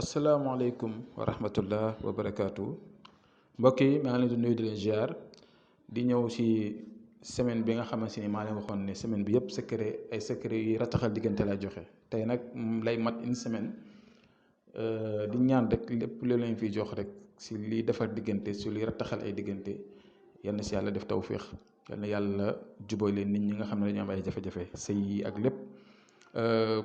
asalaamaaleykum wa rahmatullah wa barakaatu mbokk yi maa ngi leen di nuyu di leen ziar di ñëw si semaine bi nga xamante ni maa leen waxoon ne semaine bi yëpp secret yi rataxal diggante lay joxe tey nag lay mat une semaine di ñaan rek lépp lu leen fiy jox rek si liy defar diggante si liy rataxal ay diggante yal na si yàlla def tawféex yal na yàlla jubale nit ñi nga xam ne dañu am ay jafe-jafe sëy yi ak lépp.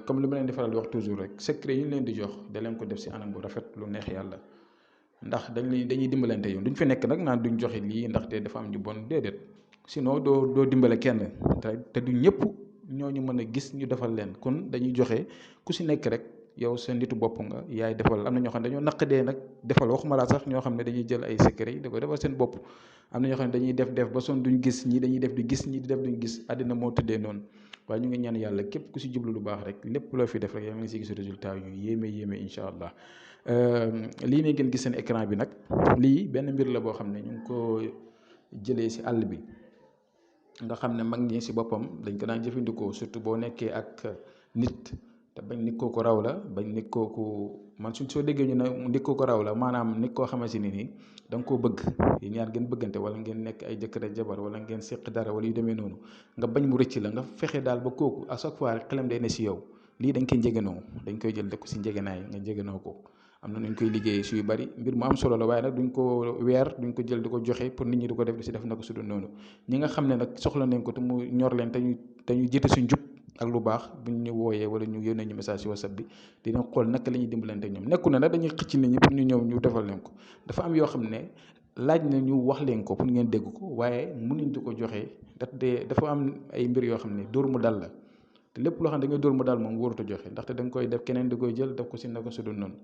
comme li ma leen di faral di wax toujours rek secret yi ñu leen di jox da leen ko def si anam bu rafet lu neex yàlla ndax dañuy dimbalante yoon duñ fi nekk nag naan duñ joxe lii ndaxte dafa am ñu bon déedéet sinon doo dimbale kenn te du ñëpp ñooñu mën a gis ñu defal leen kon dañuy joxe ku si nekk rek yow sa nitu bopp nga yaay defal am na ñoo xam ne dañoo naqadee nag defal waxuma laa sax ñoo xam ne dañuy jël ay secret yi da ko defal seen bopp am na ñoo xam ne dañuy def ba son duñ gis ñii dañuy def di gis ñii di def duñ gis àddina moo tëddee noonu waaye ñu ngi ñaan yàlla képp ku si jublu lu baax rek lépp loo fi def rek yaa ngi si gis résultat yu yéeme incha allah lii ne ngeen gis seen écran bi nag lii benn mbir la boo xam ne ñu ngi ko jëlee si àll bi nga xam ne mag ñi si boppam dañ ko daan jëfandikoo surtout boo nekkee ak nit te bañ nit kooku raw la bañ nit kooku man soo déggee ñu ne nit kooku raw la maanaam nit koo xamante ni nii da nga koo bëgg yi ñaar ngeen bëggante wala ngeen nekk ay jëkkër ak jabar wala ngeen séq dara wala yu demee noonu nga bañ mu rëcc la nga fexe daal ba kooku à chaque fois rek xelam day ne si yow lii dañ koy njegenoo dañ koy jël def ko si njegenaay nga njegenoo ko am na nuñ koy liggéeyee suy bari mbir mu am solo la waaye nag duñ ko weer duñ ko jël di ko joxe pour nit ñi di ko def di si def na ko su dul noonu ñi nga xam ne nag soxla nañ ko te mu ñor leen te ñu jiite suñ jub ak lu baax buñ ñu wooyee wala ñu yónnee ñu message si whatsapp bi dinañ xool naka la ñuy dimbalante ñoom nekku na nag dañuy xëcc nit ñi pour ñu ñëw ñu defal leen ko dafa am yoo xam ne laaj na ñu wax leen ko pour ngeen dégg ko waaye mënuñ di ko joxe dafa am ay mbir yoo xam ne dóor mu dal la te lépp loo xam ne da ngay dóor mu dal moom wóorut a joxe ndaxte da nga koy def keneen di koy jël def ko si naka su dul noonu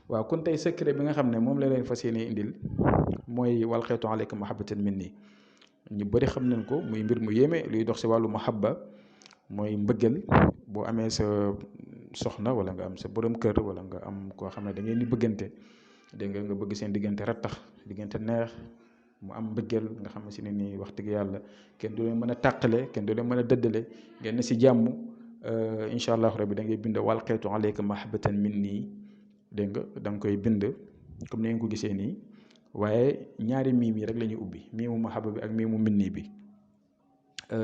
waaw kon tey secret bi nga xam ne moom la leen fas yéene indil mooy wal xeetu aleyka mahabbatan minni ñu bëri xam nañ ko muy mbir mu yéeme luy dox si wàllu mahabba mooy mbëggeel boo amee sa soxna wala nga am sa borom kër wala nga am koo xam ne da ngeen di bëggante dégg nga bëgg seen diggante rattax diggante neex mu am mbëggeel nga xam si ne nii wax dëgg yàlla kenn du leen mën a tàqale kenn du leen mën a dëddale ngeen na si jàmm incha allah rabbi da ngay bind wal xeetu aleyka mahabbatan minni dégg nga da nga koy bind comme ni ngeen ko gisee nii waaye ñaari miim yi rek la ñuy ubbi miimu mahabba bi ak miimu minni bi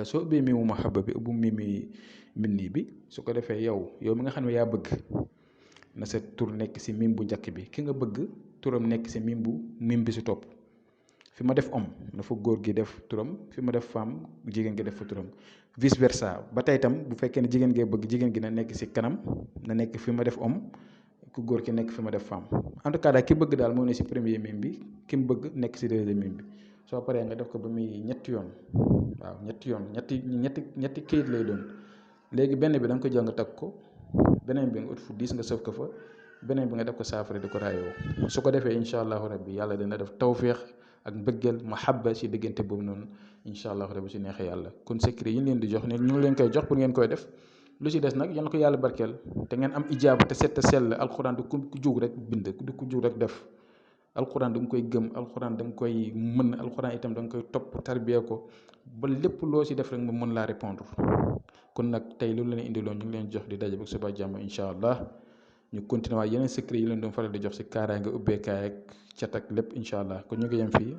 soo ubbee miimu mahabba bi ubbu miimi minni bi su ko defee yow mi nga xam ne yaa bëgg na sa tur nekk si miim bu njëkk bi ki nga bëgg turam nekk si miim bi si topp fi ma def homme na fa góor gi def turam fi ma def femme jigéen gi def fa turam vice versa ba tey tam bu fekkee ne jigéen gee bëgg jigéen gi na nekk si kanam na nekk fi ma def homme ku góor ki nekk fi ma def femme en tout cas daal ki bëgg daal moo ne si premier miim bi ki mu bëgg nekk si deuxième miim bi soo paree nga def ko ba muy ñetti yoon waaw ñetti kayit lay doon léegi benn bi da nga ko jël nga tag ko beneen bi nga ut fu diis nga sëf ko fa beneen bi nga def ko saafara di ko raayoo su ko defee incha allahu rabbi yàlla dina def tawféex ak mbëggeel mahabba si diggante boobu noonu incha allahu rabbi si neexee yàlla kon secret yi ñu leen di jox ne ñu ngi leen koy jox pour ngeen koy def lu si des nag yal na ko yàlla barkeel te ngeen am ijaaba te set te sell alxuraan du ku jug rek bind du ku jug rek def alxuraan da nga koy gëm alxuraan da nga koy mën alxuraan itam da nga koy topp tarbiya ko ba lépp loo si def rek mu mën laa répondre kon nag tey loolu la leen indiloon ñu ngi leen jox di daje ba suba jàmm incha allah ñu continuer waat yeneen secret yi leen doon faral di jox si kaaraange ubbeekaay ak cat ak lépp incha allah kon ñu ngi yem fii.